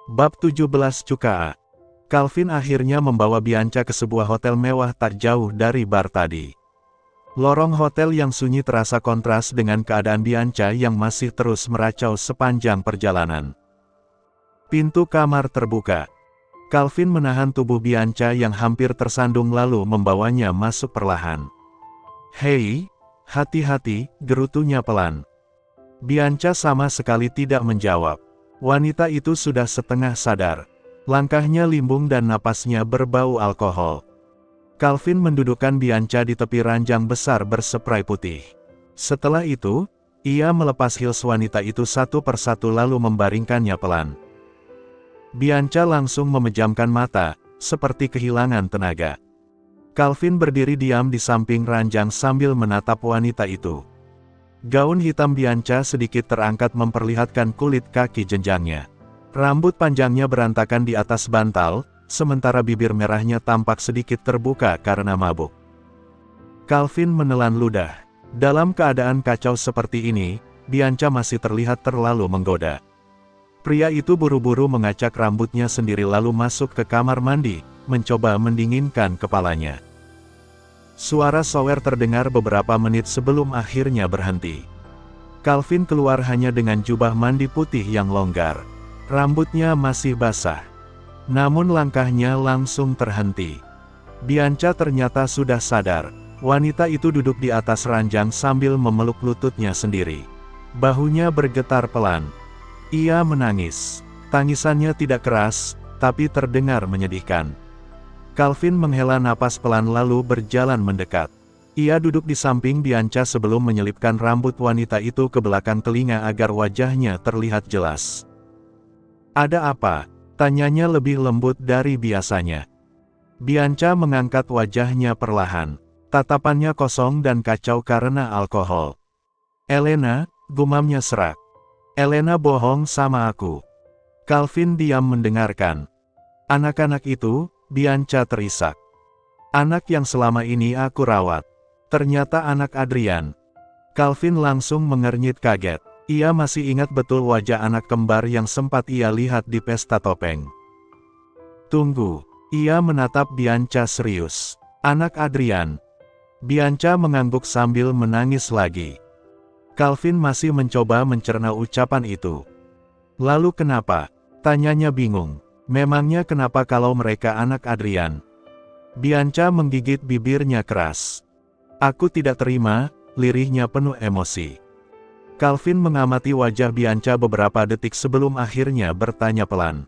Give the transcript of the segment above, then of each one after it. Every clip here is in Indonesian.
Bab 17 Cukaa. Calvin akhirnya membawa Bianca ke sebuah hotel mewah tak jauh dari bar tadi. Lorong hotel yang sunyi terasa kontras dengan keadaan Bianca yang masih terus meracau sepanjang perjalanan. Pintu kamar terbuka. Calvin menahan tubuh Bianca yang hampir tersandung lalu membawanya masuk perlahan. "Hei, hati-hati," gerutunya pelan. Bianca sama sekali tidak menjawab. Wanita itu sudah setengah sadar. Langkahnya limbung dan napasnya berbau alkohol. Calvin mendudukkan Bianca di tepi ranjang besar berspray putih. Setelah itu, ia melepas heels wanita itu satu persatu lalu membaringkannya pelan. Bianca langsung memejamkan mata, seperti kehilangan tenaga. Calvin berdiri diam di samping ranjang sambil menatap wanita itu. Gaun hitam Bianca sedikit terangkat memperlihatkan kulit kaki jenjangnya. Rambut panjangnya berantakan di atas bantal, sementara bibir merahnya tampak sedikit terbuka karena mabuk. Calvin menelan ludah. Dalam keadaan kacau seperti ini, Bianca masih terlihat terlalu menggoda. Pria itu buru-buru mengacak rambutnya sendiri lalu masuk ke kamar mandi, mencoba mendinginkan kepalanya. Suara shower terdengar beberapa menit sebelum akhirnya berhenti. Calvin keluar hanya dengan jubah mandi putih yang longgar. Rambutnya masih basah. Namun langkahnya langsung terhenti. Bianca ternyata sudah sadar. Wanita itu duduk di atas ranjang sambil memeluk lututnya sendiri. Bahunya bergetar pelan. Ia menangis. Tangisannya tidak keras, tapi terdengar menyedihkan. Calvin menghela napas pelan lalu berjalan mendekat. Ia duduk di samping Bianca sebelum menyelipkan rambut wanita itu ke belakang telinga agar wajahnya terlihat jelas. "Ada apa?" tanyanya lebih lembut dari biasanya. Bianca mengangkat wajahnya perlahan. Tatapannya kosong dan kacau karena alkohol. "Elena," gumamnya serak. "Elena bohong sama aku." Calvin diam mendengarkan. "Anak-anak itu," Bianca terisak. "Anak yang selama ini aku rawat. Ternyata anak Adrian." Calvin langsung mengernyit kaget. Ia masih ingat betul wajah anak kembar yang sempat ia lihat di pesta topeng. "Tunggu." Ia menatap Bianca serius. "Anak Adrian." Bianca mengangguk sambil menangis lagi. Calvin masih mencoba mencerna ucapan itu. "Lalu kenapa?" tanyanya bingung. "Memangnya kenapa kalau mereka anak Adrian?" Bianca menggigit bibirnya keras. "Aku tidak terima," lirihnya penuh emosi. Calvin mengamati wajah Bianca beberapa detik sebelum akhirnya bertanya pelan.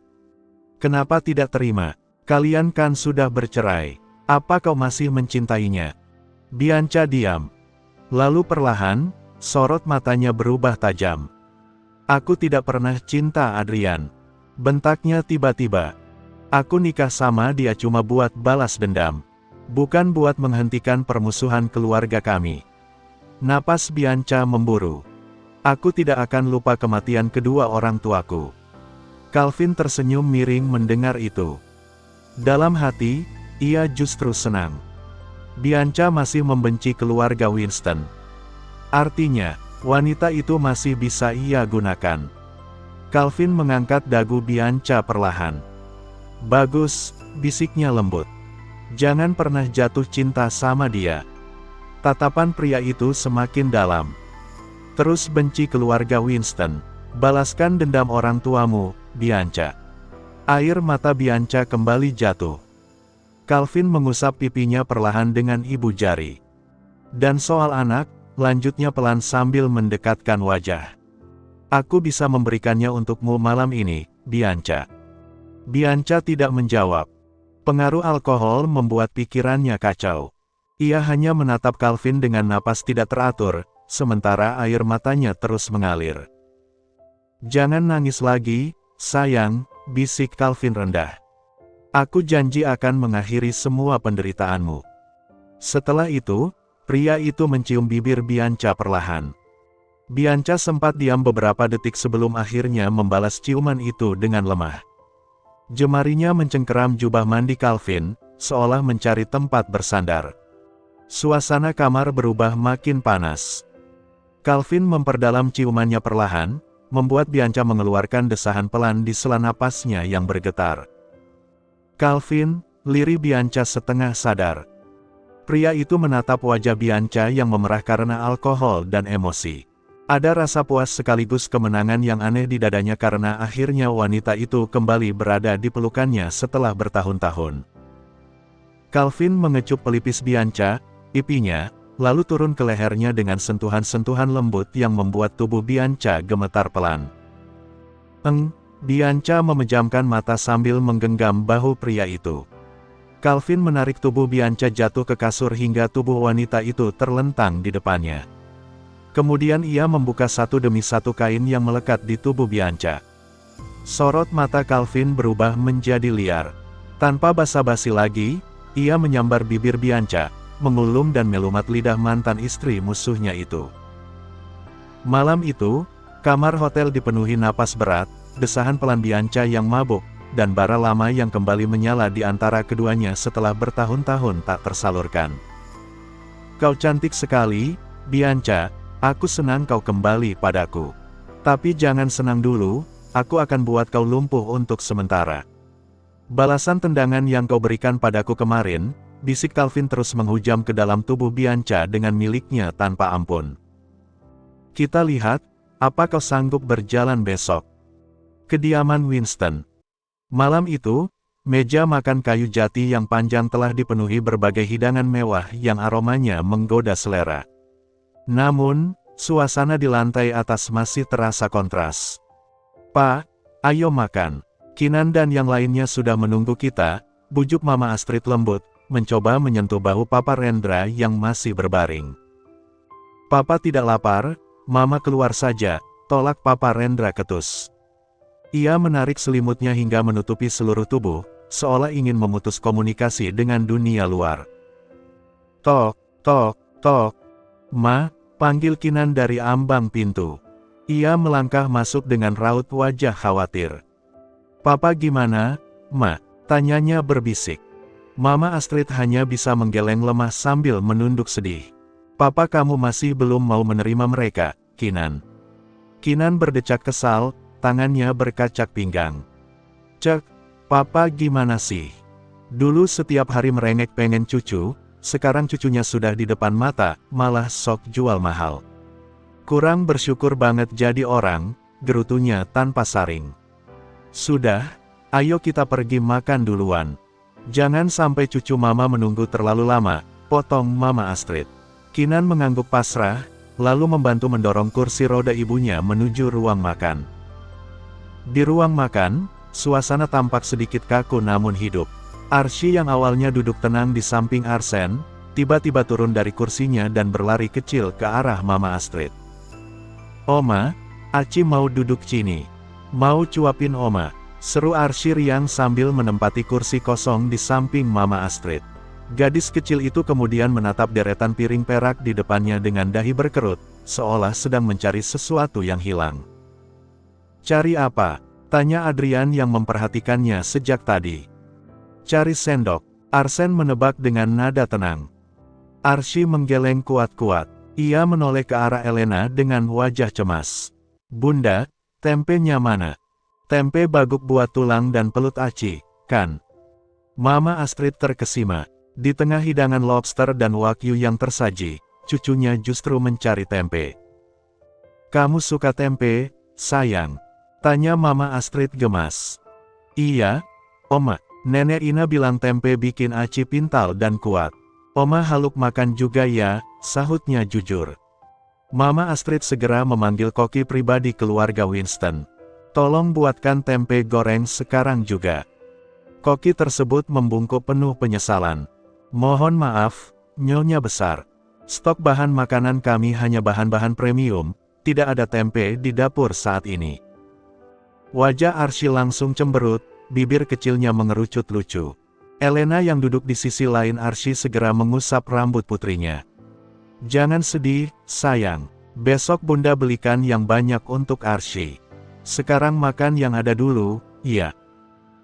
"Kenapa tidak terima? Kalian kan sudah bercerai. Apa kau masih mencintainya?" Bianca diam. Lalu perlahan, sorot matanya berubah tajam. "Aku tidak pernah cinta Adrian," bentaknya tiba-tiba. "Aku nikah sama dia cuma buat balas dendam. Bukan buat menghentikan permusuhan keluarga kami." Napas Bianca memburu. "Aku tidak akan lupa kematian kedua orang tuaku." Calvin tersenyum miring mendengar itu. Dalam hati, ia justru senang. Bianca masih membenci keluarga Winston. Artinya, wanita itu masih bisa ia gunakan. Calvin mengangkat dagu Bianca perlahan. "Bagus," bisiknya lembut. "Jangan pernah jatuh cinta sama dia." Tatapan pria itu semakin dalam. "Terus benci keluarga Winston. Balaskan dendam orang tuamu, Bianca." Air mata Bianca kembali jatuh. Calvin mengusap pipinya perlahan dengan ibu jari. "Dan soal anak," lanjutnya pelan sambil mendekatkan wajah. "Aku bisa memberikannya untukmu malam ini, Bianca." Bianca tidak menjawab. Pengaruh alkohol membuat pikirannya kacau. Ia hanya menatap Calvin dengan napas tidak teratur, sementara air matanya terus mengalir. "Jangan nangis lagi, sayang," bisik Calvin rendah. "Aku janji akan mengakhiri semua penderitaanmu." Setelah itu, pria itu mencium bibir Bianca perlahan. Bianca sempat diam beberapa detik sebelum akhirnya membalas ciuman itu dengan lemah. Jemarinya mencengkeram jubah mandi Calvin, seolah mencari tempat bersandar. Suasana kamar berubah makin panas. Calvin memperdalam ciumannya perlahan, membuat Bianca mengeluarkan desahan pelan di sela napasnya yang bergetar. "Calvin," lirih Bianca setengah sadar. Pria itu menatap wajah Bianca yang memerah karena alkohol dan emosi. Ada rasa puas sekaligus kemenangan yang aneh di dadanya karena akhirnya wanita itu kembali berada di pelukannya setelah bertahun-tahun. Calvin mengecup pelipis Bianca, pipinya, lalu turun ke lehernya dengan sentuhan-sentuhan lembut yang membuat tubuh Bianca gemetar pelan. Bianca memejamkan mata sambil menggenggam bahu pria itu. Calvin menarik tubuh Bianca jatuh ke kasur hingga tubuh wanita itu terlentang di depannya. Kemudian ia membuka satu demi satu kain yang melekat di tubuh Bianca. Sorot mata Calvin berubah menjadi liar. Tanpa basa-basi lagi, ia menyambar bibir Bianca, mengulum dan melumat lidah mantan istri musuhnya itu. Malam itu, kamar hotel dipenuhi napas berat, desahan pelan Bianca yang mabuk, dan bara lama yang kembali menyala di antara keduanya setelah bertahun-tahun tak tersalurkan. "Kau cantik sekali, Bianca. Aku senang kau kembali padaku. Tapi jangan senang dulu, aku akan buat kau lumpuh untuk sementara. Balasan tendangan yang kau berikan padaku kemarin," bisik Calvin terus menghujam ke dalam tubuh Bianca dengan miliknya tanpa ampun. "Kita lihat, apa kau sanggup berjalan besok?" Kediaman Winston. Malam itu, meja makan kayu jati yang panjang telah dipenuhi berbagai hidangan mewah yang aromanya menggoda selera. Namun, suasana di lantai atas masih terasa kontras. "Pak, ayo makan. Kinan dan yang lainnya sudah menunggu kita," bujuk Mama Astrid lembut, mencoba menyentuh bahu Papa Rendra yang masih berbaring. "Papa tidak lapar, Mama keluar saja," tolak Papa Rendra ketus. Ia menarik selimutnya hingga menutupi seluruh tubuh, seolah ingin memutus komunikasi dengan dunia luar. "Tok, tok, tok. Ma," panggil Kinan dari ambang pintu. Ia melangkah masuk dengan raut wajah khawatir. "Papa gimana, Ma?" tanyanya berbisik. Mama Astrid hanya bisa menggeleng lemah sambil menunduk sedih. "Papa kamu masih belum mau menerima mereka, Kinan." Kinan berdecak kesal, tangannya berkacak pinggang. "Cek, Papa gimana sih? Dulu setiap hari merengek pengen cucu, sekarang cucunya sudah di depan mata, malah sok jual mahal. Kurang bersyukur banget jadi orang," gerutunya tanpa saring. "Sudah, ayo kita pergi makan duluan. Jangan sampai cucu Mama menunggu terlalu lama," potong Mama Astrid. Kinan mengangguk pasrah, lalu membantu mendorong kursi roda ibunya menuju ruang makan. Di ruang makan, suasana tampak sedikit kaku namun hidup. Arsy yang awalnya duduk tenang di samping Arsen, tiba-tiba turun dari kursinya dan berlari kecil ke arah Mama Astrid. "Oma, Aci mau duduk sini. Mau cuapin Oma," seru Arsy riang sambil menempati kursi kosong di samping Mama Astrid. Gadis kecil itu kemudian menatap deretan piring perak di depannya dengan dahi berkerut, seolah sedang mencari sesuatu yang hilang. "Cari apa?" tanya Adrian yang memperhatikannya sejak tadi. "Cari sendok," Arsen menebak dengan nada tenang. Arsy menggeleng kuat-kuat. Ia menoleh ke arah Elena dengan wajah cemas. "Bunda, tempenya mana?" "Tempe baguk buat tulang dan pelut Aci, kan?" Mama Astrid terkesima. Di tengah hidangan lobster dan wagyu yang tersaji, cucunya justru mencari tempe. "Kamu suka tempe, sayang?" tanya Mama Astrid gemas. "Iya, Oma. Nenek Ina bilang tempe bikin Aci pintal dan kuat. Oma haluk makan juga ya," sahutnya jujur. Mama Astrid segera memanggil koki pribadi keluarga Winston. "Tolong buatkan tempe goreng sekarang juga." Koki tersebut membungkuk penuh penyesalan. "Mohon maaf, Nyonya besar. Stok bahan makanan kami hanya bahan-bahan premium, tidak ada tempe di dapur saat ini." Wajah Arsy langsung cemberut, bibir kecilnya mengerucut lucu. Elena yang duduk di sisi lain Arsy segera mengusap rambut putrinya. "Jangan sedih, sayang. Besok Bunda belikan yang banyak untuk Arsy. Sekarang makan yang ada dulu, ya."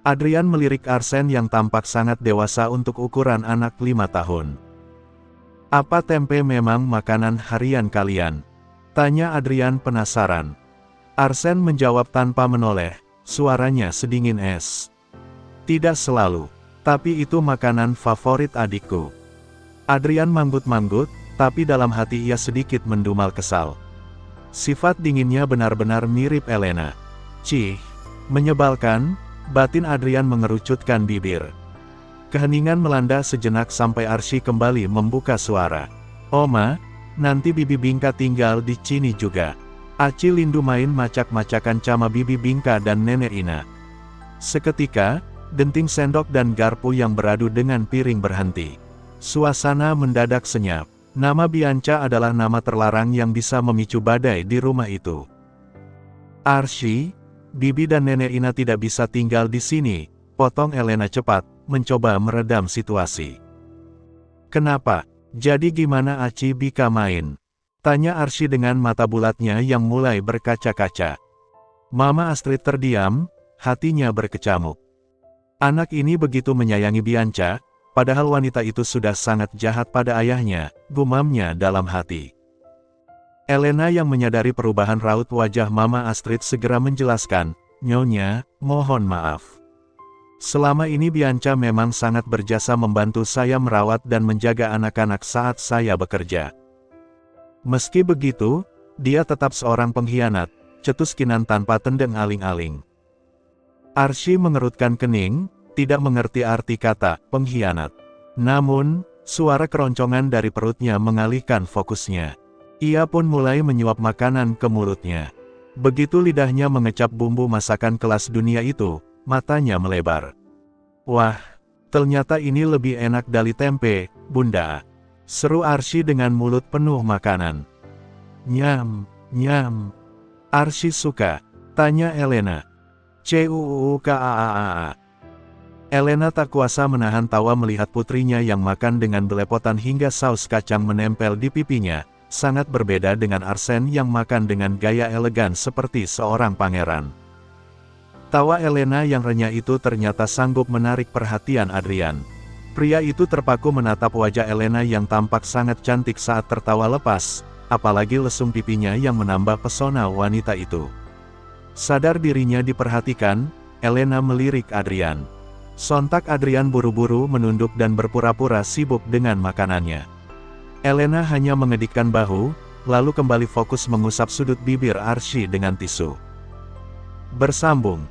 Adrian melirik Arsen yang tampak sangat dewasa untuk ukuran anak 5 tahun. "Apa tempe memang makanan harian kalian?" tanya Adrian penasaran. Arsen menjawab tanpa menoleh, suaranya sedingin es. Tidak selalu, tapi itu makanan favorit adikku. Adrian manggut-manggut, tapi dalam hati ia sedikit mendumal kesal. Sifat dinginnya benar-benar mirip Elena. Cih, menyebalkan, batin Adrian mengerucutkan bibir. Keheningan melanda sejenak sampai Arsy kembali membuka suara. Oma, nanti Bibi Bingka tinggal di sini juga. Aci lindu main macak-macakan sama Bibi Bingka dan Nenek Ina. Seketika, denting sendok dan garpu yang beradu dengan piring berhenti. Suasana mendadak senyap. Nama Bianca adalah nama terlarang yang bisa memicu badai di rumah itu. Arsy, Bibi dan Nenek Ina tidak bisa tinggal di sini, potong Elena cepat, mencoba meredam situasi. Kenapa? Jadi gimana Aci Bika main? Tanya Arsy dengan mata bulatnya yang mulai berkaca-kaca. Mama Astrid terdiam, hatinya berkecamuk. Anak ini begitu menyayangi Bianca, padahal wanita itu sudah sangat jahat pada ayahnya, gumamnya dalam hati. Elena yang menyadari perubahan raut wajah Mama Astrid segera menjelaskan, Nyonya, mohon maaf. Selama ini Bianca memang sangat berjasa membantu saya merawat dan menjaga anak-anak saat saya bekerja. Meski begitu, dia tetap seorang pengkhianat, cetus Kinan tanpa tendang aling-aling. Arsy mengerutkan kening, tidak mengerti arti kata pengkhianat. Namun, suara keroncongan dari perutnya mengalihkan fokusnya. Ia pun mulai menyuap makanan ke mulutnya. Begitu lidahnya mengecap bumbu masakan kelas dunia itu, matanya melebar. Wah, ternyata ini lebih enak dari tempe, Bunda. Seru Arsy dengan mulut penuh makanan. Nyam, nyam. Arsy suka, tanya Elena. Cuuukaaa. Elena tak kuasa menahan tawa melihat putrinya yang makan dengan belepotan hingga saus kacang menempel di pipinya, sangat berbeda dengan Arsen yang makan dengan gaya elegan seperti seorang pangeran. Tawa Elena yang renyah itu ternyata sanggup menarik perhatian Adrian. Pria itu terpaku menatap wajah Elena yang tampak sangat cantik saat tertawa lepas, apalagi lesung pipinya yang menambah pesona wanita itu. Sadar dirinya diperhatikan, Elena melirik Adrian. Sontak Adrian buru-buru menunduk dan berpura-pura sibuk dengan makanannya. Elena hanya mengedikkan bahu, lalu kembali fokus mengusap sudut bibir Arsy dengan tisu. Bersambung.